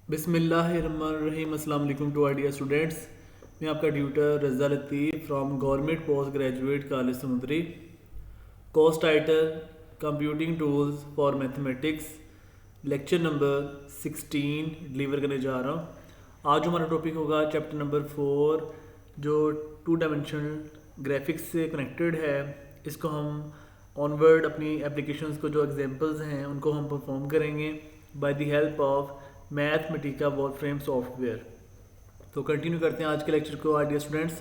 बिस्मिल्लाहिर्रहमानिर्रहीम। अस्सलाम वालेकुम टू आइडिया स्टूडेंट्स। मैं आपका tutor Raza Latif from government post graduate college Samundri. Course title computing tools for mathematics, lecture number 16 deliver करने जा रहा हूँ। आज हमारा टॉपिक होगा चैप्टर नंबर 4 जो 2 डायमेंशनल ग्राफिक्स से कनेक्टेड है। इसको हम ऑनवर्ड अपनी एप्लीकेशंस को जो एग्जांपल्स हैं उनको हम परफॉर्म करेंगे by the help of Mathematica Wolfram software. तो कंटिन्यू करते हैं आज के लेक्चर को hi dear students.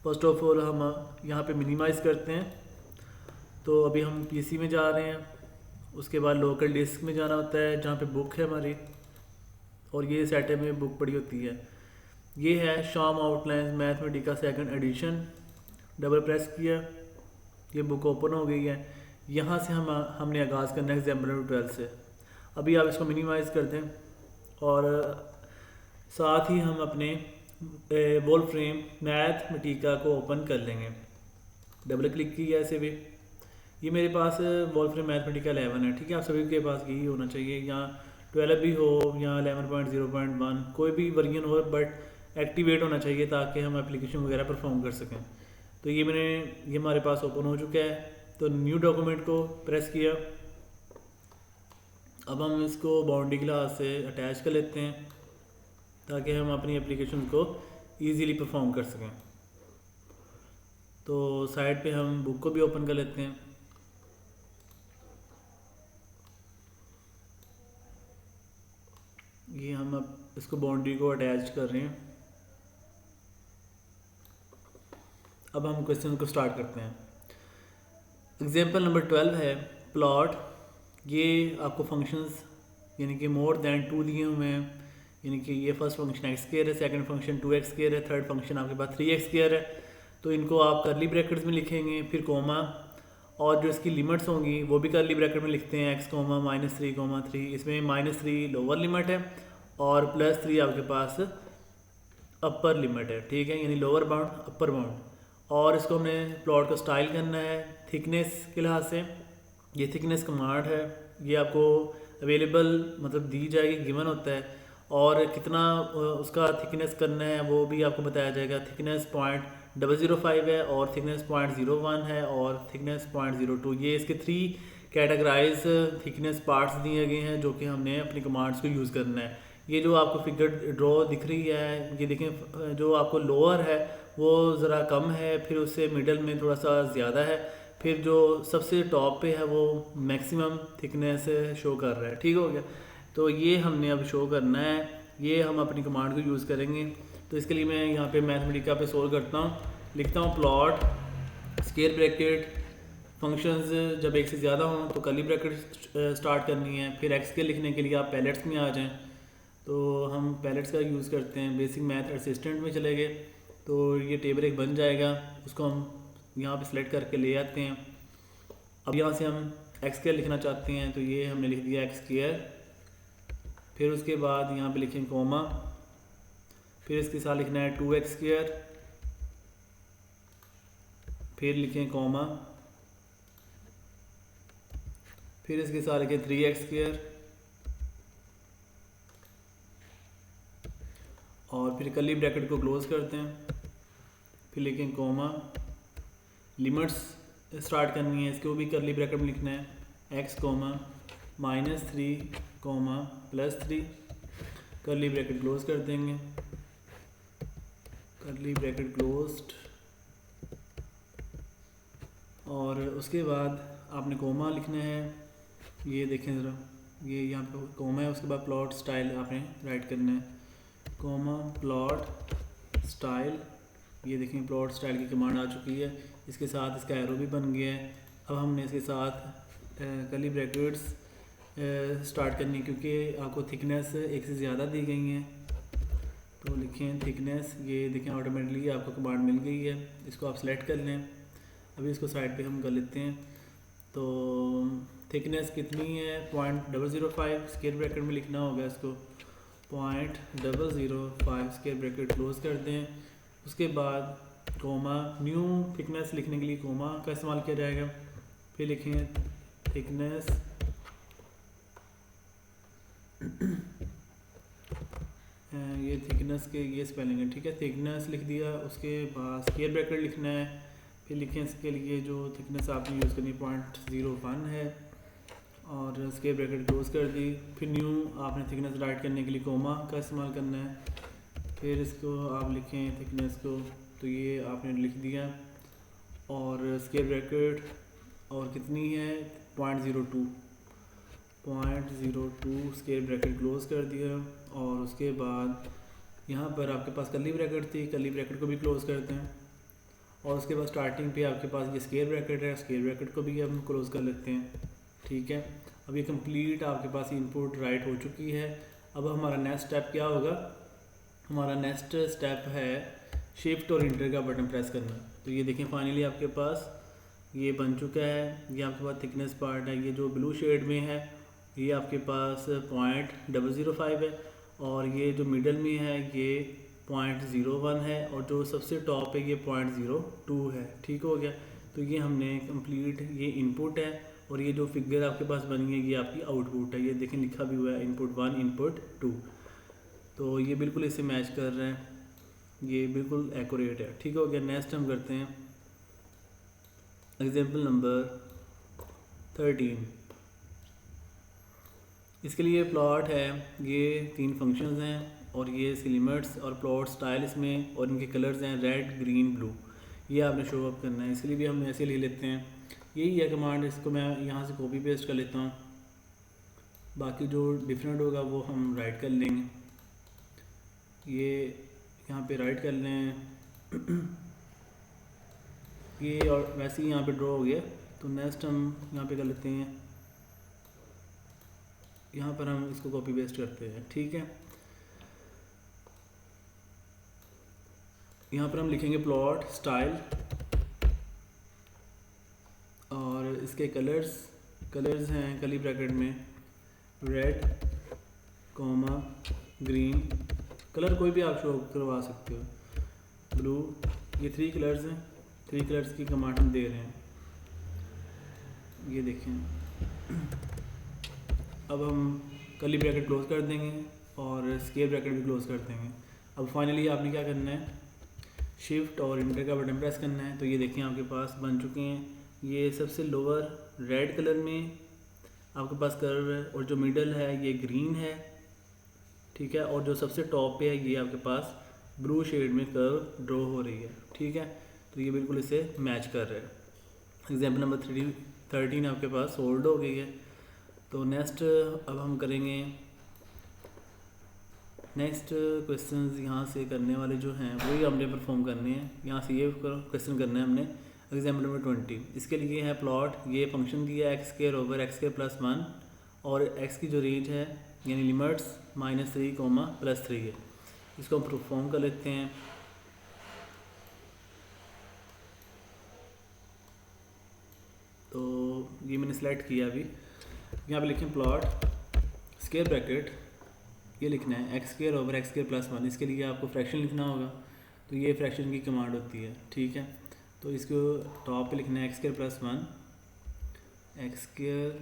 First of all हम यहाँ पे मिनिमाइज़ करते हैं। तो अभी हम पीसी में जा रहे हैं, उसके बाद लोकल डिस्क में जाना होता है जहाँ पे बुक है हमारी, और ये सेटअप में बुक पड़ी होती है। ये है शाम outlines Mathematica second edition. Double press किया, ये बुक ओपन हो गई है। यहाँ से हमने आगाज़ करना है एग्जाम्पल नंबर 12 से। अभी आप इसको मिनिमाइज़ कर दें और साथ ही हम अपने वॉलफ्रेम मैथमेटिका को ओपन कर लेंगे। डबल क्लिक किया ऐसे भी। ये मेरे पास वॉलफ्रेम मैथमेटिका 11 है, ठीक है। आप सभी के पास यही होना चाहिए, या 12 भी हो या 11.0.1 कोई भी वर्जन हो, बट एक्टिवेट होना चाहिए ताकि हम एप्लीकेशन वगैरह परफॉर्म कर सकें। तो ये हमारे पास ओपन हो चुका है। तो न्यू डॉक्यूमेंट को प्रेस किया। अब हम इसको बाउंड्री क्लास से अटैच कर लेते हैं ताकि हम अपनी एप्लीकेशन को इजीली परफॉर्म कर सकें। तो साइड पे हम बुक को भी ओपन कर लेते हैं। ये हम अब इसको बाउंड्री को अटैच कर रहे हैं। अब हम क्वेश्चन को स्टार्ट करते हैं। एग्जाम्पल नंबर 12 है प्लॉट। ये आपको फंक्शंस यानी कि मोर दैन 2 दिए हुए हैं, यानी कि ये फर्स्ट फंक्शन एक्स स्क्वायर है, सेकंड फंक्शन 2x स्क्वायर है, थर्ड फंक्शन आपके पास 3x स्क्वायर है। तो इनको आप करली ब्रैकेट्स में लिखेंगे, फिर कोमा, और जो इसकी लिमिट्स होंगी वो भी करली ब्रैकेट में लिखते हैं, x, -3, इसमें -3 लोअर लिमिट है और +3 आपके पास अपर लिमिट है, ठीक है, यानी लोअर बाउंड अपर बाउंड। और इसको हमने प्लॉट का स्टाइल करना है थिकनेस के लिहाज से। ये थिकनेस कमांड है, ये आपको अवेलेबल मतलब दी जाएगी, गिवन होता है, और कितना उसका थिकनेस करना है वो भी आपको बताया जाएगा। थिकनेस 0.005 है और थिकनेस 0.01 है और थिकनेस 0.02। ये इसके 3 कैटेगराइज थिकनेस पार्ट्स दिए गए हैं जो कि हमने अपनी कमांड्स को यूज़ करना है। ये जो आपको फिगर ड्रॉ दिख रही है, ये देखें, जो आपको लोअर है वो ज़रा कम है, फिर उससे मिडल में थोड़ा सा ज़्यादा है, फिर जो सबसे टॉप पे है वो मैक्सिमम थिकनेस शो कर रहा है, ठीक हो गया। तो ये हमने अब शो करना है, ये हम अपनी कमांड को यूज़ करेंगे। तो इसके लिए मैं यहाँ पे मैथमेटिका पे सोल्व करता हूँ, लिखता हूँ प्लॉट स्क्वायर ब्रैकेट, फंक्शंस जब एक से ज़्यादा हों तो कर्ली ब्रैकेट स्टार्ट करनी है। फिर एक्स के लिखने के लिए आप पैलेट्स में आ जाएं, तो हम पैलेट्स का यूज़ करते हैं। बेसिक मैथ असिस्टेंट में चले गए तो ये टेबल एक बन जाएगा, उसको हम यहाँ पे सिलेक्ट करके ले आते हैं। अब यहाँ से हम एक्स स्क्वायर लिखना चाहते हैं, तो ये हमने लिख दिया एक्स स्क्वायर। फिर उसके बाद यहाँ पे लिखें कोमा, फिर इसके साथ लिखना है 2x स्क्वायर, फिर लिखें कोमा, फिर इसके साथ लिखें 3x स्क्वायर, और फिर कर्ली ब्रैकेट को क्लोज करते हैं, फिर लिखें कोमा। लिमिट्स स्टार्ट करनी है, इसको भी कर्ली ब्रैकेट में लिखना है, x, -3, +3, कर्ली ब्रैकेट क्लोज कर देंगे, कर्ली ब्रैकेट क्लोज्ड। और उसके बाद आपने कोमा लिखना है, ये देखें ज़रा, ये यहाँ पे कोमा है, उसके बाद प्लॉट स्टाइल आपने राइट करना है, कोमा प्लॉट स्टाइल। ये देखें प्लॉट स्टाइल की कमांड आ चुकी है, इसके साथ इसका एरो भी बन गया है। अब हमने इसके साथ कर्ली ब्रैकेट्स स्टार्ट करनी, क्योंकि आपको थिकनेस एक से ज़्यादा दी गई हैं। तो लिखें थिकनेस, ये देखें ऑटोमेटिकली आपको कमांड मिल गई है, इसको आप सेलेक्ट कर लें। अभी इसको साइड पे हम कर लेते हैं। तो थिकनेस कितनी है 0.005, स्क्वायर ब्रैकेट में लिखना होगा इसको, 0.005 स्क्वायर ब्रैकेट क्लोज कर दें। उसके बाद कोमा, न्यू थिकनेस लिखने के लिए कोमा का इस्तेमाल किया जाएगा। फिर लिखें थिकनेस ये थिकनेस के ये स्पेलिंग है, ठीक है। थिकनेस लिख दिया, उसके बाद स्क्वायर ब्रैकेट लिखना है, फिर लिखें इसके लिए जो थिकनेस आपने यूज़ करनी 0.01 है और स्क्वायर ब्रैकेट क्लोज कर दी। फिर न्यू आपने थिकनेस राइट करने के लिए कोमा का इस्तेमाल करना है, फिर इसको आप लिखें थिकनेस को, तो ये आपने लिख दिया और स्क्वायर ब्रैकेट और कितनी है 0.02 स्क्वायर ब्रैकेट क्लोज कर दिया। और उसके बाद यहाँ पर आपके पास कर्ली ब्रैकेट थी, कर्ली ब्रैकेट को भी क्लोज करते हैं और उसके बाद स्टार्टिंग पे आपके पास ये स्क्वायर ब्रैकेट है, स्क्वायर ब्रैकेट को भी हम क्लोज कर लेते हैं, ठीक है। अब ये कंप्लीट आपके पास इनपुट राइट हो चुकी है। अब हमारा नेक्स्ट स्टेप क्या होगा, हमारा नेक्स्ट स्टेप है शिफ्ट और इंटर का बटन प्रेस करना। तो ये देखें फाइनली आपके पास ये बन चुका है। ये आपके पास थिकनेस पार्ट है, ये जो ब्लू शेड में है ये आपके पास 0.005 है और ये जो मिडल में है ये 0.01 है और जो सबसे टॉप है ये 0.02 है, ठीक हो गया। तो ये हमने कंप्लीट, ये इनपुट है और ये जो फिगर आपके पास बनी है ये आपकी आउटपुट है। ये देखें लिखा भी हुआ है इनपुट 1 इनपुट 2, तो ये बिल्कुल इसे मैच कर रहे हैं, ये बिल्कुल एक्यूरेट है, ठीक हो गया। नेक्स्ट हम करते हैं एग्जाम्पल नंबर 13। इसके लिए प्लॉट है, ये 3 फंक्शंस हैं और ये इसकी लिमिट्स और प्लॉट स्टाइल इसमें और इनके कलर्स हैं रेड ग्रीन ब्लू, ये आपने शो अप करना है। इसके लिए भी हम ऐसे ले लेते हैं, यही है कमांड, इसको मैं यहाँ से कॉपी पेस्ट कर लेता हूँ, बाकी जो डिफरेंट होगा वो हम राइट कर लेंगे। ये यहाँ पे राइट कर लें ये, और वैसे ही यहाँ पे ड्रॉ हो गया। तो नेक्स्ट हम यहाँ पे कर लेते हैं, यहाँ पर हम इसको कॉपी पेस्ट करते हैं, ठीक है। यहाँ पर हम लिखेंगे प्लॉट स्टाइल और इसके कलर्स हैं कर्ली ब्रैकेट में रेड कॉमा ग्रीन, कलर कोई भी आप शो करवा सकते हो, ब्लू, ये 3 कलर्स हैं, 3 कलर्स की कमांड हम दे रहे हैं, ये देखें। अब हम कर्ली ब्रैकेट क्लोज कर देंगे और स्क्वायर ब्रैकेट भी क्लोज कर देंगे। अब फाइनली आपने क्या करना है, शिफ्ट और इंटर का बटन प्रेस करना है। तो ये देखें आपके पास बन चुके हैं, ये सबसे लोअर रेड कलर में आपके पास कर्व है और जो मिडल है ये ग्रीन है, ठीक है, और जो सबसे टॉप पे है ये आपके पास ब्लू शेड में कर्व ड्रॉ हो रही है, ठीक है। तो ये बिल्कुल इसे मैच कर रहा है। एग्जाम्पल नंबर 13 आपके पास सोल्ड हो गई है। तो नेक्स्ट अब हम करेंगे, नेक्स्ट क्वेश्चंस यहाँ से करने वाले जो हैं वही हमने परफॉर्म करने हैं। यहाँ से ये क्वेश्चन करना है हमने एग्जाम्पल नंबर 20। इसके लिए है प्लॉट, ये फंक्शन दिया है x² ओवर x² + 1 और x की जो रेंज है यानी लिमिट्स -3, +3 है। इसको हम परफॉर्म कर लेते हैं। तो ये मैंने सेलेक्ट किया, अभी यहाँ पे लिखें प्लॉट स्क्वायर ब्रैकेट, ये लिखना है x² ओवर x² + 1। इसके लिए आपको फ्रैक्शन लिखना होगा, तो ये फ्रैक्शन की कमांड होती है, ठीक है। तो इसको टॉप पे लिखना है x² + 1, x²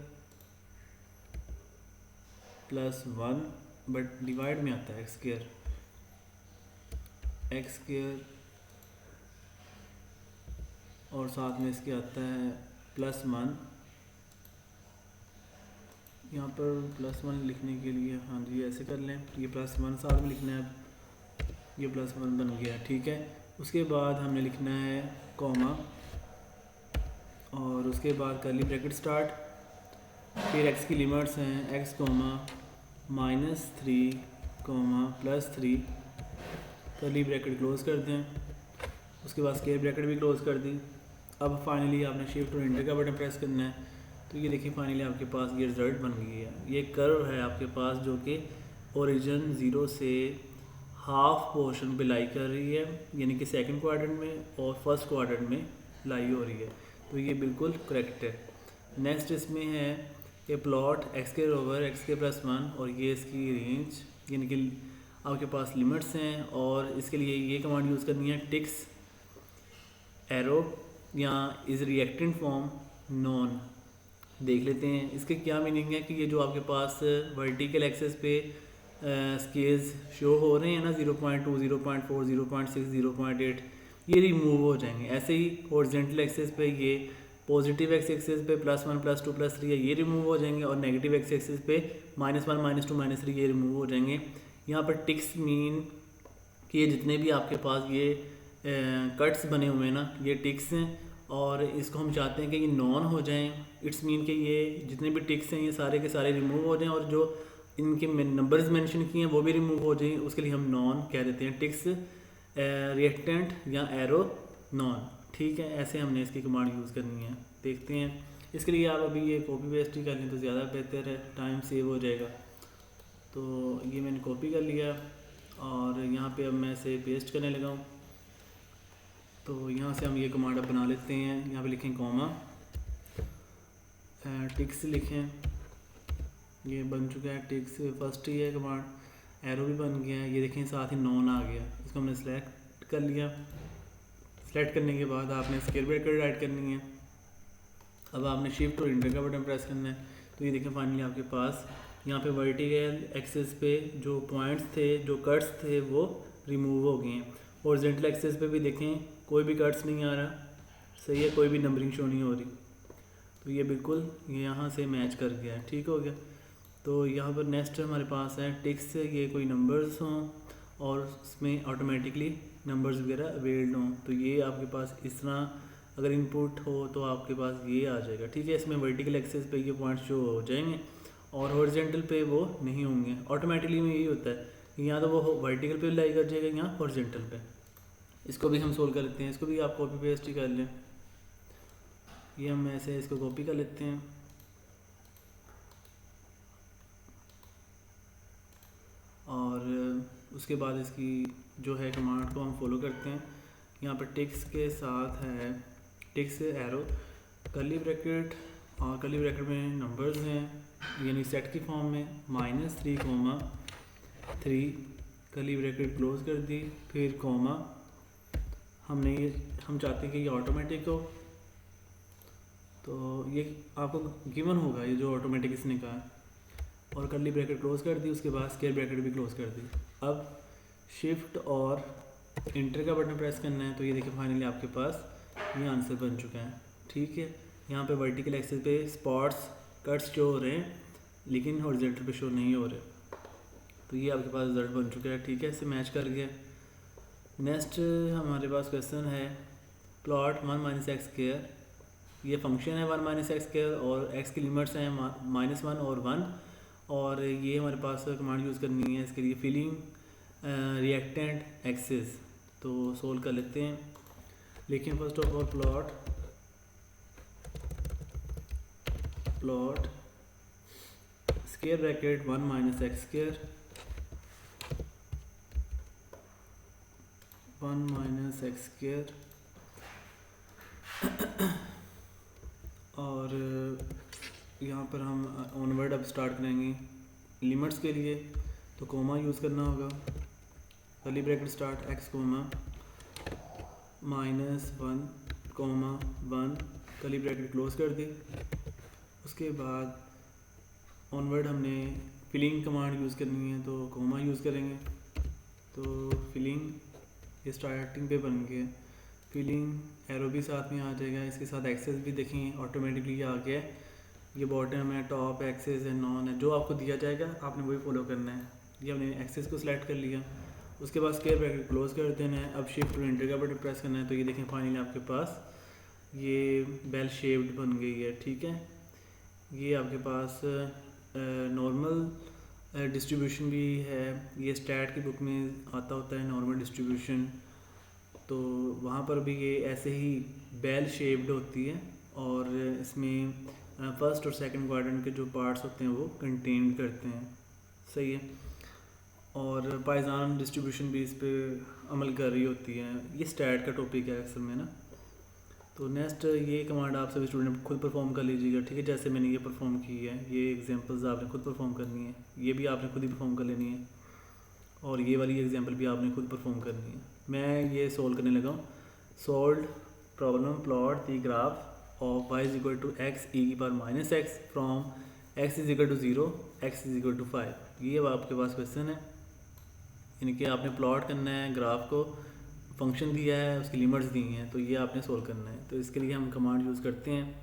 + 1 बट डिवाइड में आता है x² और साथ में इसके आता है +1। यहाँ पर +1 लिखने के लिए हाँ जी ऐसे कर लें, ये +1 साथ में लिखना है, ये +1 बन गया, ठीक है। उसके बाद हमने लिखना है कॉमा और उसके बाद कर्ली ब्रैकेट स्टार्ट, फिर x की लिमिट्स हैं x, -3, +3, कर्ली ब्रैकेट क्लोज कर दें। उसके बाद स्क्वायर ब्रैकेट भी क्लोज कर दी। अब फाइनली आपने शिफ्ट और इंटर का बटन प्रेस करना है। तो ये देखिए फाइनली आपके पास ये रिज़ल्ट बन गई है। ये कर्व है आपके पास जो कि ओरिजिन 0 से हाफ पोर्शन पे लाई कर रही है, यानी कि सेकंड क्वाड्रेंट में और फर्स्ट क्वाड्रेंट में लाई हो रही है। तो ये बिल्कुल करेक्ट है। नेक्स्ट इसमें है ये प्लॉट x² ओवर x² + 1 और ये इसकी रेंज यानी कि आपके पास लिमिट्स हैं और इसके लिए ये कमांड यूज़ करनी है टिक्स एरो या इज़ रिएक्टेंट फॉर्म नॉन। देख लेते हैं इसके क्या मीनिंग है कि ये जो आपके पास वर्टिकल एक्सेस पे स्केल्स शो हो रहे हैं ना 0.2, 0.4, 0.6, 0.8, ये रिमूव हो जाएंगे। ऐसे ही हॉरिजॉन्टल एक्सिस पे ये पॉजिटिव एक्स एक्सिस पे +1, +2, +3 है, ये रिमूव हो जाएंगे, और नेगेटिव एक्स एक्सिस पे -1, -2, -3 ये रिमूव हो जाएंगे। यहाँ पर टिक्स मीन कि ये जितने भी आपके पास ये कट्स बने हुए हैं ना, ये टिक्स हैं, और इसको हम चाहते हैं कि ये नॉन हो जाएं। इट्स मीन कि ये जितने भी टिक्स हैं ये सारे के सारे रिमूव हो जाएं, और जो इनके नंबर्स मेंशन किए हैं वो भी रिमूव हो जाएं। उसके लिए हम नॉन कह देते हैं, टिक्स रिएक्टेंट या एरो नॉन। ठीक है, ऐसे हमने इसकी कमांड यूज़ करनी है। देखते हैं, इसके लिए आप अभी ये कॉपी पेस्ट ही कर लें तो ज़्यादा बेहतर है, टाइम सेव हो जाएगा। तो ये मैंने कॉपी कर लिया और यहाँ पे अब मैं इसे पेस्ट करने लगा हूँ। तो यहाँ से हम ये कमांड अब बना लेते हैं। यहाँ पे लिखें कॉमा, टिक्स लिखें, ये बन चुका है टिक्स, फर्स्ट ही है कमांड, एरो भी बन गया है, ये देखें साथ ही नॉन आ गया। इसको हमने सेलेक्ट कर लिया। सेलेक्ट करने के बाद आपने स्केल ब्रेकर राइट करनी है। अब आपने शिफ्ट और इंटर का बटन प्रेस करना है। तो ये देखें फाइनली आपके पास यहाँ पे वर्टिकल एक्सिस पे जो पॉइंट्स थे, जो कट्स थे, वो रिमूव हो गए हैं। हॉरिजॉन्टल एक्सिस पे भी देखें कोई भी कट्स नहीं आ रहा, सही है, कोई भी नंबरिंग शो नहीं हो रही। तो ये बिल्कुल ये यहाँ से मैच कर गया है, ठीक हो गया। तो यहाँ पर नेक्स्ट हमारे पास है टिक्स से ये कोई नंबर्स हों और उसमें ऑटोमेटिकली नंबर्स वगैरह अवेल्ड हों। तो ये आपके पास इस तरह अगर इनपुट हो तो आपके पास ये आ जाएगा, ठीक है। इसमें वर्टिकल एक्सिस पे ये पॉइंट्स शो हो जाएंगे और हॉरिजॉन्टल पे वो नहीं होंगे। ऑटोमेटिकली में यही होता है, यहाँ तो वो वर्टिकल पे लाई कर जाएगा, यहाँ हॉरिजॉन्टल पे। इसको भी हम सोल्व कर लेते हैं। इसको भी आप कॉपी पेस्ट ही कर लें। ये हम ऐसे इसको कॉपी कर लेते हैं और उसके बाद इसकी जो है कमांड को हम फॉलो करते हैं। यहाँ पर टिक्स के साथ है टिक्स एरो कर्ली ब्रैकेट, और कर्ली ब्रैकेट में नंबर्स हैं यानी सेट की फॉर्म में, -3, कर्ली ब्रैकेट क्लोज कर दी, फिर कॉमा। हम चाहते हैं कि ये ऑटोमेटिक हो, तो ये आपको गिवन होगा ये जो ऑटोमेटिक इसने कहा, और कर्ली ब्रैकेट क्लोज कर दी। उसके बाद स्क्वायर ब्रैकेट भी क्लोज कर दी। अब शिफ्ट और इंटर का बटन प्रेस करना है। तो ये देखिए फाइनली आपके पास ये आंसर बन चुका है, ठीक है। यहाँ पे वर्टिकल एक्सिस पे स्पॉट्स कट्स शो हो रहे हैं लेकिन हॉरिजॉन्टल पे शो नहीं हो रहे। तो ये आपके पास रिजल्ट बन चुका है, ठीक है, इससे मैच कर गया। नेक्स्ट हमारे पास क्वेश्चन है प्लॉट 1 - x²। ये फंक्शन है 1 - x² और x की लिमिट्स हैं -1 और 1, और ये हमारे पास कमांड यूज़ करनी है इसके लिए फिलिंग रिएक्टेंट एक्सिस। तो सोल्व कर लेते हैं। लेकिन first of all plot square bracket 1 - x², 1 - x², और यहाँ पर हम ऑनवर्ड अब स्टार्ट करेंगे लिमिट्स के लिए। तो कोमा यूज़ करना होगा, curly bracket start x, -1, curly bracket close कर दी। उसके बाद ऑनवर्ड हमने फिलिंग कमांड यूज़ करनी है, तो कोमा यूज़ करेंगे। तो फिलिंग ये स्टार्टिंग पे बन गया, फिलिंग एरो भी साथ में आ जाएगा। इसके साथ एक्सेस भी देखें ऑटोमेटिकली आ गया। ये बॉटम है, टॉप एक्सेस है, नॉन है, जो आपको दिया जाएगा आपने वही फॉलो करना है। ये हमने एक्सेस को सिलेक्ट कर लिया। उसके बाद स्क्वायर ब्रैकेट क्लोज कर देना है। अब शिफ्ट और एंटर का बटन प्रेस करना है। तो ये देखें फाइनली आपके पास ये बेल शेप्ड बन गई है, ठीक है। ये आपके पास नॉर्मल डिस्ट्रीब्यूशन भी है, ये स्टैट की बुक में आता होता है नॉर्मल डिस्ट्रीब्यूशन। तो वहाँ पर भी ये ऐसे ही बेल शेप्ड होती है, और इसमें फर्स्ट और सेकंड क्वाड्रेंट के जो पार्ट्स होते हैं वो कंटेन करते हैं, सही है। और पाइजान डिस्ट्रीब्यूशन भी इस पर अमल कर रही होती है। ये स्टैट का टॉपिक है अक्सर में ना। तो नेक्स्ट ये कमांड आप सभी स्टूडेंट खुद परफॉर्म कर लीजिएगा, ठीक है। जैसे मैंने ये परफॉर्म की है, ये एग्जांपल्स आपने खुद परफॉर्म करनी है, ये भी आपने खुद ही परफॉर्म कर लेनी है, और ये वाली एग्जांपल भी आपने खुद परफॉर्म करनी है। मैं ये सोल्व करने लगा हूँ। Solve problem plot the graph of y = x e⁻⁻x from x = 0, x = 5। ये अब आपके पास क्वेश्चन है, यानी कि आपने प्लॉट करना है ग्राफ को, फंक्शन दिया है, उसकी लिमिट्स दी हैं, तो ये आपने सोल्व करना है। तो इसके लिए हम कमांड यूज़ करते हैं।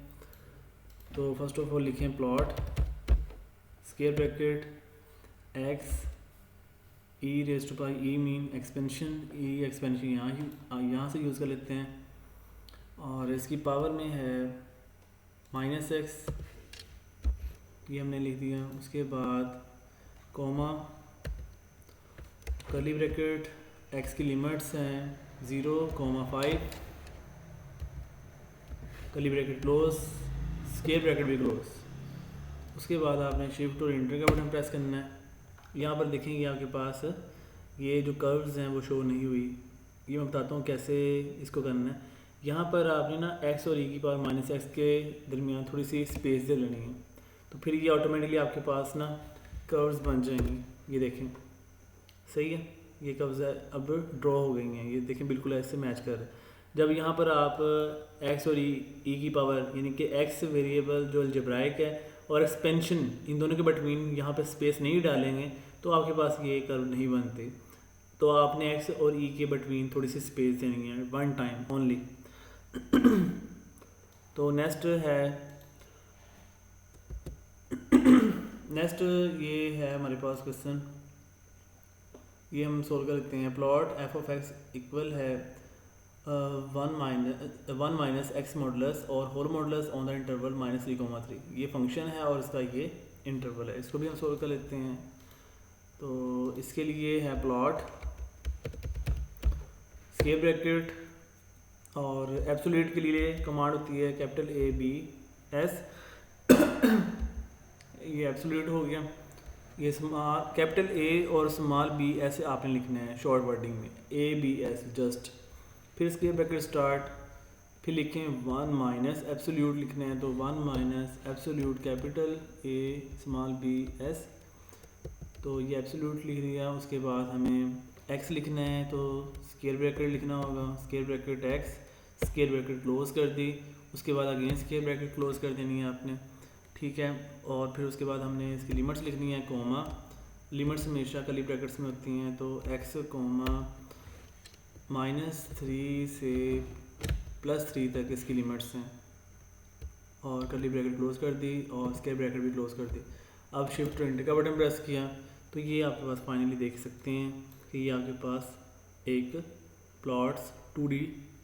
तो फर्स्ट ऑफ ऑल लिखें plot square bracket x e raise to pi e mean expansion, e expansion यहाँ से यूज़ कर लेते हैं, और इसकी पावर में है माइनस एक्स, ये हमने लिख दिया। उसके बाद कॉमा कर्ली ब्रैकेट, एक्स की लिमिट्स हैं 0,5, curly bracket close, square bracket भी क्लोज। उसके बाद आपने शिफ्ट और एंटर का बटन प्रेस करना है। यहाँ पर देखेंगे आपके पास ये जो कर्व्स हैं वो शो नहीं हुई, ये मैं बताता हूँ कैसे इसको करना है। यहाँ पर आपने ना एक्स और ई की पावर माइनस एक्स के दरमियान थोड़ी सी स्पेस दे लेनी है, तो फिर ये ऑटोमेटिकली आपके पास ना कर्व्स बन जाएंगी। ये देखें सही है, ये कर्व्स अब ड्रॉ हो गई हैं, ये देखें बिल्कुल ऐसे मैच कर रहे हैं। जब यहाँ पर आप एक्स और ई की पावर यानी कि एक्स वेरिएबल जो अलजेब्राइक है और एक्सपेंशन, इन दोनों के बिटवीन यहाँ पर स्पेस नहीं डालेंगे तो आपके पास ये कर्व नहीं बनते। तो आपने एक्स और ई के बिटवीन थोड़ी सी स्पेस देनी है, वन टाइम ओनली। तो नेक्स्ट ये है हमारे पास क्वेश्चन, ये हम सोल्व कर लेते हैं। Plot f of x equal है 1 माइनस एक्स मॉडुलस और whole modulus on the interval -3,3। ये फंक्शन है और इसका ये इंटरवल है, इसको भी हम सोल्व कर लेते हैं। तो इसके लिए है प्लॉट स्क्वायर ब्रैकेट, और एब्सोल्यूट के लिए कमांड होती है कैपिटल ए बी एस, ये एब्सोल्यूट हो गया। ये स्मॉल कैपिटल ए और स्मॉल बी ऐसे आपने लिखना है शॉर्ट वर्डिंग में, ए बी एस जस्ट, फिर स्क्वायर ब्रैकेट स्टार्ट, फिर लिखें 1 माइनस एब्सोल्यूट लिखना है, तो 1 minus absolute capital A small B S, तो ये एब्सोल्यूट लिख दिया। उसके बाद हमें एक्स लिखना है, तो स्क्वायर ब्रैकेट लिखना होगा, square bracket x, square bracket close कर दी। उसके बाद अगेन स्क्वायर ब्रैकेट क्लोज कर देनी है आपने, ठीक है। और फिर उसके बाद हमने इसकी लिमिट्स लिखनी है, कोमा, लिमिट्स हमेशा कर्ली ब्रैकेट्स में होती हैं, तो एक्स कोमा -3 से +3 तक इसकी लिमिट्स हैं, और कर्ली ब्रैकेट क्लोज कर दी और स्क्वायर ब्रैकेट भी क्लोज कर दी। अब शिफ्ट और एंटर का बटन प्रेस किया तो ये आपके पास फाइनली देख सकते हैं कि ये आपके पास एक प्लॉट्स 2D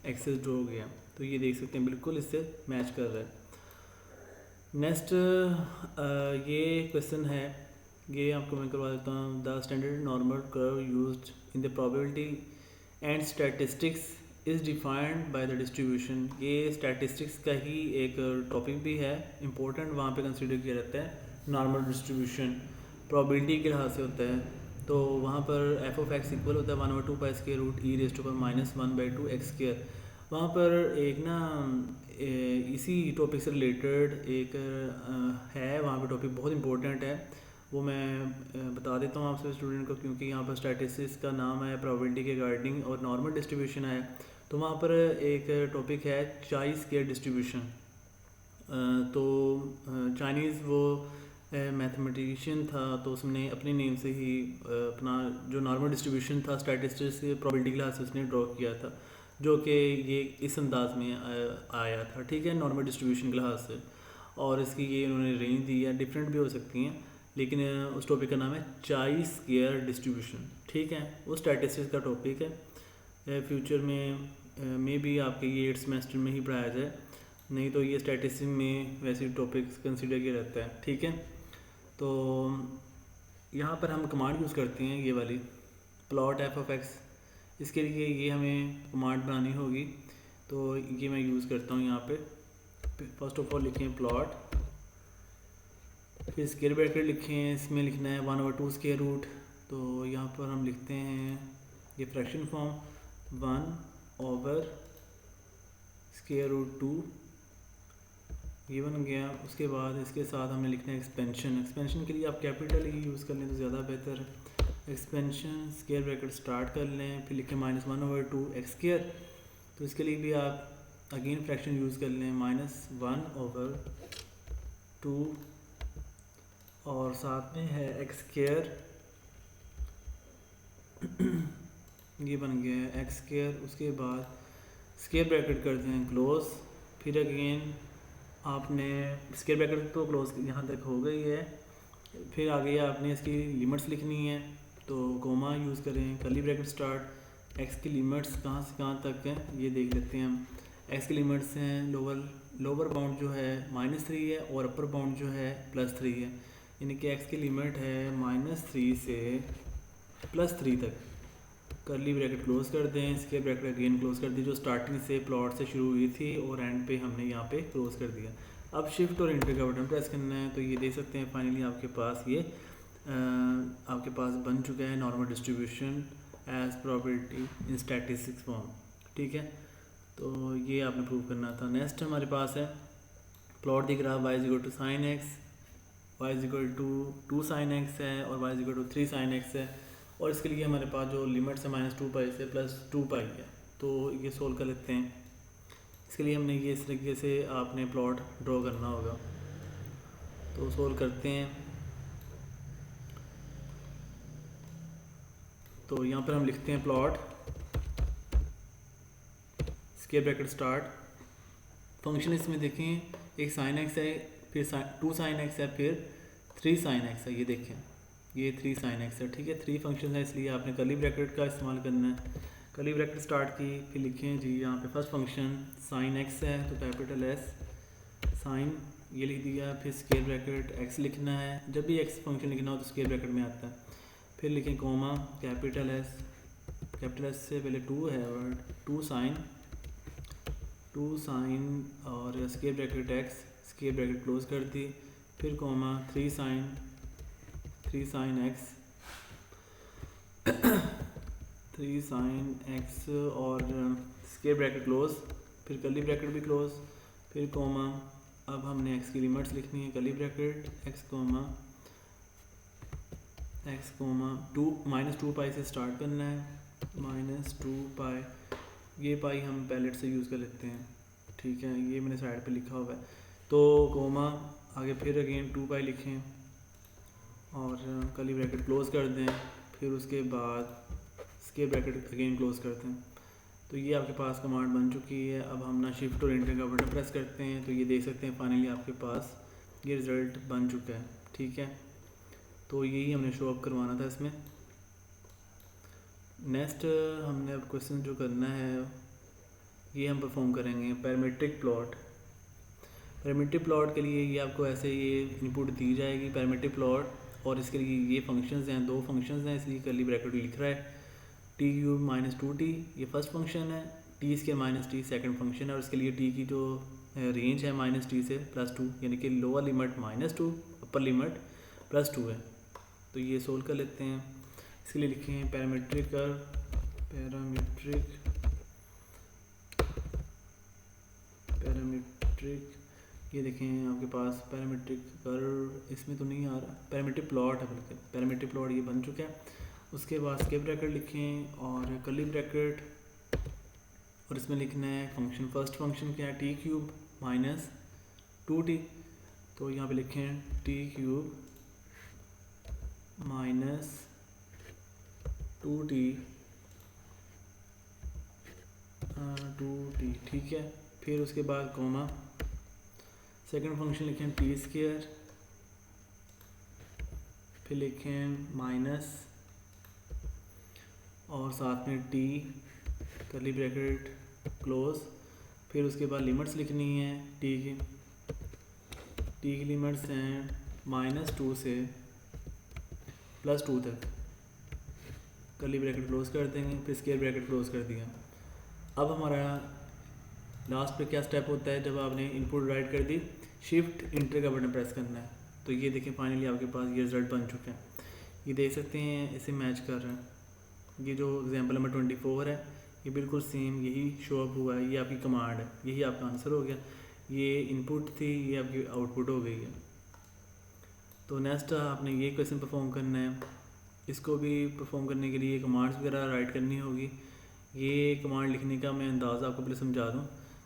एक्सेस ड्रॉ हो गया, तो ये देख सकते हैं बिल्कुल इससे मैच कर रहा है। नेक्स्ट ये क्वेश्चन है, ये आपको मैं करवा देता हूँ। The standard normal curve used in the probability and statistics is defined by the distribution. ये स्टैटिस्टिक्स का ही एक टॉपिक भी है इम्पोर्टेंट, वहाँ पे कंसिडर किया जाता है। नॉर्मल डिस्ट्रीब्यूशन प्रोबेबिलिटी के लिहाज से होता है, तो वहाँ पर एफ ऑफ एक्स इक्वल होता है 1/2 pi square root e raise to power -1/2 x square. वहाँ पर एक ना इसी टॉपिक से रिलेटेड एक है, वहाँ पे टॉपिक बहुत इंपॉर्टेंट है, वो मैं बता देता हूँ आपसे स्टूडेंट को, क्योंकि यहाँ पर स्टैटिस्टिक्स का नाम है, प्रोबेबिलिटी के रिगार्डिंग और नॉर्मल डिस्ट्रीब्यूशन है। तो वहाँ पर एक टॉपिक है चाई स्क्वायर डिस्ट्रीब्यूशन। तो चाइनीज़ वो मैथमेटिशियन था, तो उसने अपने नेम से ही अपना जो नॉर्मल डिस्ट्रीब्यूशन था स्टैटिस्टिक्स प्रोबेबिलिटी के लिहाज से उसने ड्रॉ किया था, जो कि ये इस अंदाज में आया था, ठीक है, नॉर्मल डिस्ट्रीब्यूशन के लिहाज से। और इसकी ये उन्होंने रेंज दी है, डिफरेंट भी हो सकती हैं, लेकिन उस टॉपिक का नाम है चाई स्क्वायर डिस्ट्रीब्यूशन, ठीक है। वो स्टैटिस्टिक्स का टॉपिक है, फ्यूचर में मे बी आपके ये 8th सेमेस्टर में ही पढ़ाया जाए, नहीं तो ये स्टैटिस्टिक्स में वैसे टॉपिक्स कंसिडर किया रहता है, ठीक है। तो यहाँ पर हम कमांड यूज़ करते हैं ये वाली, प्लॉट एफ ऑफ एक्स। इसके लिए ये हमें कमांड बनानी होगी, तो ये मैं यूज़ करता हूँ यहाँ पे। फर्स्ट ऑफ ऑल लिखें प्लॉट, फिर स्क्वायर ब्रैकेट लिखें, इसमें लिखना है 1/2 स्क्वायर रूट, तो यहाँ पर हम लिखते हैं ये फ्रैक्शन फॉर्म 1/√2, ये बन गया। उसके बाद इसके साथ हमने लिखना है एक्सपेंशन। एक्सपेंशन के लिए आप कैपिटल ही यूज़ कर लें तो ज़्यादा बेहतर है। एक्सपेंशन स्क्वायर ब्रैकेट स्टार्ट कर लें, फिर लिखें -1/2 एक्स स्क्वायर, तो इसके लिए भी आप अगेन फ्रैक्शन यूज़ कर लें, -1/2 और साथ में है एक्स स्क्वायर, ये बन गया है एक्स स्क्वायर। उसके बाद स्क्वायर ब्रैकेट करते हैं क्लोज, फिर अगेन आपने स्क्वायर ब्रैकेट तो क्लोज यहाँ तक हो गई है, फिर आगे आपने इसकी लिमिट्स लिखनी है। तो कोमा यूज़ करें, कर्ली ब्रैकेट स्टार्ट, एक्स की लिमिट्स कहाँ से कहाँ तक हैं ये देख लेते हैं हम। एक्स की लिमिट्स हैं लोअर बाउंड जो है -3 है और अपर बाउंड जो है +3 है, यानी कि एक्स की लिमिट है -3 से +3 तक। कर्ली ब्रैकेट क्लोज कर दें, स्क्वायर ब्रैकेट अगेन क्लोज कर दी, जो स्टार्टिंग से प्लॉट से शुरू हुई थी और एंड पे हमने यहाँ पे क्लोज कर दिया। अब शिफ्ट और एंटर का बटन प्रेस करना है, तो ये देख सकते हैं फाइनली आपके पास ये आपके पास बन चुका है normal distribution as property in statistics form. ठीक है, तो ये आपने प्रूव करना था। नेक्स्ट हमारे पास है प्लॉट दिख रहा y = sin x, y = 2 sin x है और y = 3 sin x है, और इसके लिए हमारे पास जो लिमिट्स है -2π से +2π है। तो ये सोल्व कर लेते हैं। इसके लिए हमने ये इस तरीके से आपने प्लॉट ड्रॉ करना होगा, तो सोल्व करते हैं। तो यहाँ पर हम लिखते हैं plot, square bracket start, function इसमें देखें एक sin x है, फिर 2 sin x है, फिर 3 sin x है। ये देखें ये 3 sin x है। ठीक है, 3 फंक्शन है इसलिए आपने कर्ली ब्रैकेट का इस्तेमाल करना है। कर्ली ब्रैकेट स्टार्ट की, फिर लिखें जी यहाँ पे फर्स्ट फंक्शन sin x है तो कैपिटल S sin ये लिख दिया, फिर स्क्वायर ब्रैकेट x लिखना है, जब भी x फंक्शन लिखना हो तो स्क्वायर ब्रैकेट में आता है। फिर लिखें कोमा कैपिटल S से पहले 2 है और 2 sin और square bracket x, square bracket close कर दी, फिर comma 3 sin x 3 sin x और स्क्वायर ब्रैकेट क्लोज, फिर कर्ली ब्रैकेट भी क्लोज, फिर कोमा। अब हमने x की लिमिट्स लिखनी है, कर्ली ब्रैकेट x कोमा -2π से स्टार्ट करना है, -2π, ये पाई हम पैलेट से यूज़ कर लेते हैं। ठीक है, ये मैंने साइड पे लिखा हुआ है, तो कोमा आगे फिर अगेन 2π लिखें और कर्ली ब्रैकेट क्लोज कर दें, फिर उसके बाद स्क्वायर ब्रैकेट अगेन क्लोज करते हैं। तो ये आपके पास कमांड बन चुकी है। अब हम ना शिफ्ट और एंटर का बटन प्रेस करते हैं, तो ये देख सकते हैं फाइनली आपके पास ये रिज़ल्ट बन चुका है। ठीक है, तो यही हमने शो अप करवाना था इसमें। नेक्स्ट हमने अब क्वेश्चन जो करना है ये हम परफॉर्म करेंगे पैरामीट्रिक प्लॉट। पैरामीट्रिक प्लॉट के लिए ये आपको ऐसे ये इनपुट दी जाएगी पैरामीट्रिक प्लॉट, और इसके लिए ये फंक्शंस हैं, 2 फंक्शंस हैं, इसलिए कर्ली ब्रैकेट लिख रहा है। t³ - 2t ये फर्स्ट फंक्शन है, t² - t सेकंड फंक्शन है, और इसके लिए t की जो रेंज है -t से +2, यानी कि लोअर लिमिट -2 अपर लिमिट +2 है। तो ये सोल्व कर लेते हैं। इसके लिए लिखें पैरामीट्रिक ये देखें आपके पास पैरामीट्रिक कर्व इसमें तो नहीं आ रहा, पैरामीट्रिक प्लॉट है, बल्कि पैरामीट्रिक प्लॉट ये बन चुका है। उसके बाद स्क्वायर ब्रैकेट लिखें और कर्ली ब्रैकेट, और इसमें लिखना है फंक्शन, फर्स्ट फंक्शन क्या है t³ - 2t, तो यहाँ पे लिखें t³ - 2t। ठीक है, फिर उसके बाद कोमा, सेकंड फंक्शन लिखें t², फिर लिखें माइनस और साथ में t कर्ली ब्रैकेट क्लोज, फिर उसके बाद लिमिट्स लिखनी है t की लिमिट्स हैं -2 से +2 तक, कर्ली ब्रैकेट क्लोज कर देंगे, फिर स्क्वायर ब्रैकेट क्लोज कर दिया। अब हमारा लास्ट पे क्या स्टेप होता है, जब आपने इनपुट राइट कर दी, शिफ्ट इंटर का बटन प्रेस करना है। तो ये देखें फाइनली आपके पास ये रिज़ल्ट बन चुके हैं, ये देख सकते हैं इसे मैच कर रहे हैं। ये जो एग्जांपल नंबर 24 है ये बिल्कुल सेम यही शो अप हुआ है, ये आपकी कमांड है, यही आपका आंसर हो गया। ये इनपुट थी, ये आपकी आउटपुट हो गई है। तो नेक्स्ट आपने ये क्वेश्चन परफॉर्म करना है, इसको भी परफॉर्म करने के लिए कमांड्स वगैरह राइट करनी होगी। ये कमांड लिखने का मैं अंदाज़ आपको पहले समझा दूँ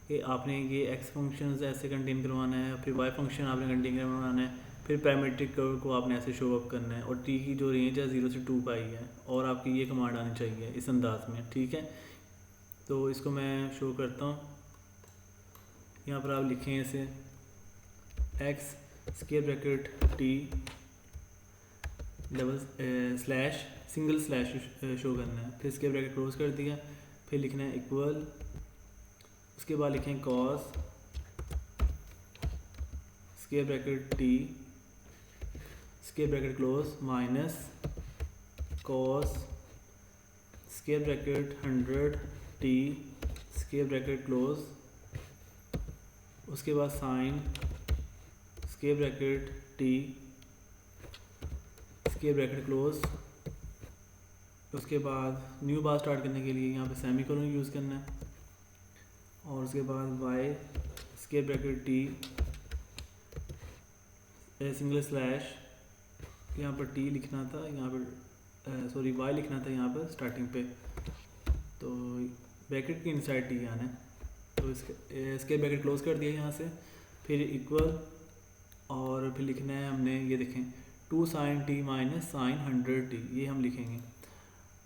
कि आपने ये x फंक्शन ऐसे कंटेन करवाना है, फिर y फंक्शन आपने कंटेन करवाना है, फिर पैरामीट्रिक कर्व को आपने ऐसे शो अप करना है, और टी की जो रेंज है 0 से 2 पाई है, और आपकी ये कमांड आनी चाहिए इस अंदाज में, ठीक है। तो इसको मैं शो करता हूँ। यहाँ पर आप लिखें इसे x square bracket T double slash single slash show करना है, फिर स्क्वायर ब्रैकेट क्लोज कर दिया, फिर लिखना है इक्वल, उसके बाद लिखें cos square bracket T square bracket close minus cos square bracket 100 T square bracket close, उसके बाद sine square bracket T square bracket close, उसके बाद न्यू बार स्टार्ट करने के लिए यहाँ पे सेमीकोलन यूज़ करना है, और उसके बाद y square bracket t single slash, यहाँ पर टी लिखना था, यहाँ पर सॉरी वाई लिखना था यहाँ पर स्टार्टिंग पे, तो ब्रैकेट के इनसाइड टी आना है, तो इसके ब्रैकेट क्लोज कर दिया यहाँ से, फिर इक्वल, और फिर लिखना है हमने, ये देखें 2 sine t minus sine 100 t, ये हम लिखेंगे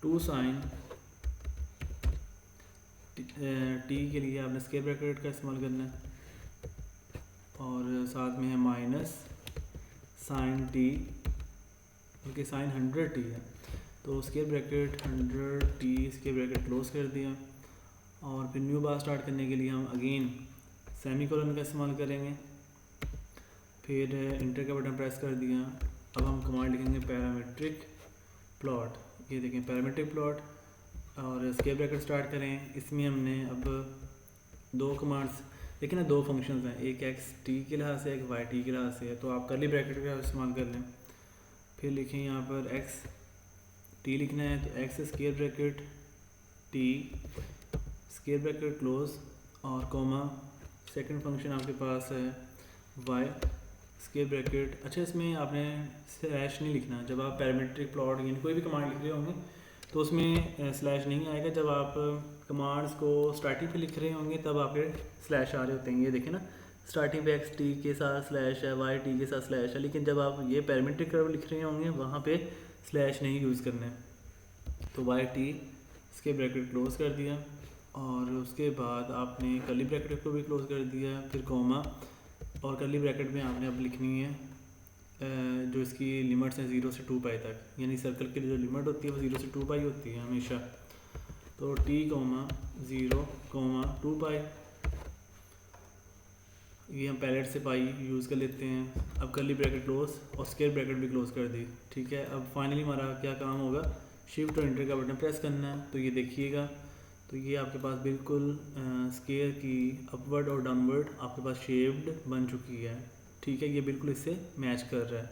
2 साइन टी के लिए आपने स्क्वायर ब्रैकेट का इस्तेमाल करना है, और साथ में है माइनस साइन टी, बल्कि साइन 100 टी है, तो square bracket 100 T square bracket close कर दिया, और फिर न्यू बार स्टार्ट करने के लिए हम अगेन सेमीकोलन का इस्तेमाल करेंगे, फिर इंटर का बटन प्रेस कर दिया। अब हम कमांड लिखेंगे पैरामीट्रिक प्लॉट, ये देखें पैरामीट्रिक प्लॉट, और स्क्वायर ब्रैकेट स्टार्ट करें। इसमें हमने अब दो कमांड्स देखिए ना, दो फंक्शंस हैं, एक एक्स टी के लिहाज से, एक वाई टी के लिहाज से है, तो आप कर्ली ब्रैकेट का इस्तेमाल कर लें। फिर लिखें यहाँ पर एक्स टी लिखना है, तो x square bracket T square bracket close और कॉमा, सेकंड फंक्शन आपके पास है वाई स्क्वायर ब्रैकेट। अच्छा, इसमें आपने स्लैश नहीं लिखना, जब आप पैरामीट्रिक प्लॉट यानी कोई भी कमांड लिख रहे होंगे तो उसमें स्लैश नहीं आएगा, जब आप कमांड्स को स्टार्टिंग पे लिख रहे होंगे तब आपके स्लैश आ रहे होते हैं। ये देखें ना, स्टार्टिंग पे एक्स टी के साथ स्लैश है, वाई टी के साथ स्लैश है, लेकिन जब आप ये पैरामीट्रिक कर्व लिख रहे होंगे वहाँ पे स्लैश नहीं यूज़ करना है। तो वाई टी इसके ब्रैकेट क्लोज कर दिया, और उसके बाद आपने कर्ली ब्रैकेट को भी क्लोज कर दिया, फिर कॉमा, और कर्ली ब्रैकेट में आपने अब लिखनी है जो इसकी लिमिट्स हैं 0 से 2 पाई तक, यानी सर्कल की जो लिमिट होती है वो 0 से 2 पाई होती है हमेशा। तो टी कॉमा 0 कॉमा 2 पाई, ये हम पैलेट से पाई यूज़ कर लेते हैं। अब कर्ली ब्रैकेट क्लोज और स्क्वायर ब्रैकेट भी क्लोज कर दी, ठीक है। अब फाइनली हमारा क्या काम होगा, शिफ्ट और एंटर का बटन प्रेस करना है। तो ये देखिएगा, तो ये आपके पास बिल्कुल स्क्वायर की अपवर्ड और डाउनवर्ड आपके पास शेप्ड बन चुकी है, ठीक है। ये बिल्कुल इससे मैच कर रहा है।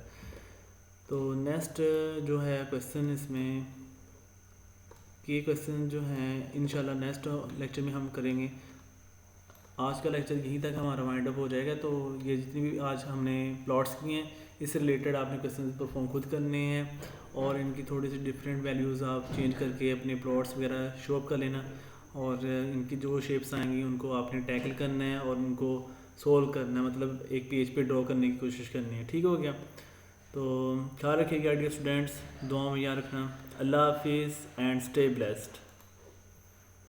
तो नेक्स्ट जो है क्वेश्चन इसमें, ये क्वेश्चन जो है इंशाल्लाह नेक्स्ट लेक्चर में हम करेंगे। आज का लेक्चर यहीं तक हमारा वाइंड अप हो जाएगा। तो ये जितनी भी आज हमने प्लॉट्स किए हैं, इससे रिलेटेड आपने क्वेश्चन परफॉर्म खुद करने हैं, और इनकी थोड़ी सी डिफरेंट वैल्यूज़ आप चेंज करके अपने प्लॉट्स वगैरह शो अप कर लेना, और इनकी जो शेप्स आएंगी उनको आपने टैकल करना है और उनको सोल्व करना है, मतलब एक पेज पे ड्रॉ करने की कोशिश करनी है, ठीक हो गया। तो ख्याल रखिएगा डियर स्टूडेंट्स, दुआ में याद रखना। अल्लाह हाफिज़ एंड स्टे ब्लेस्ड।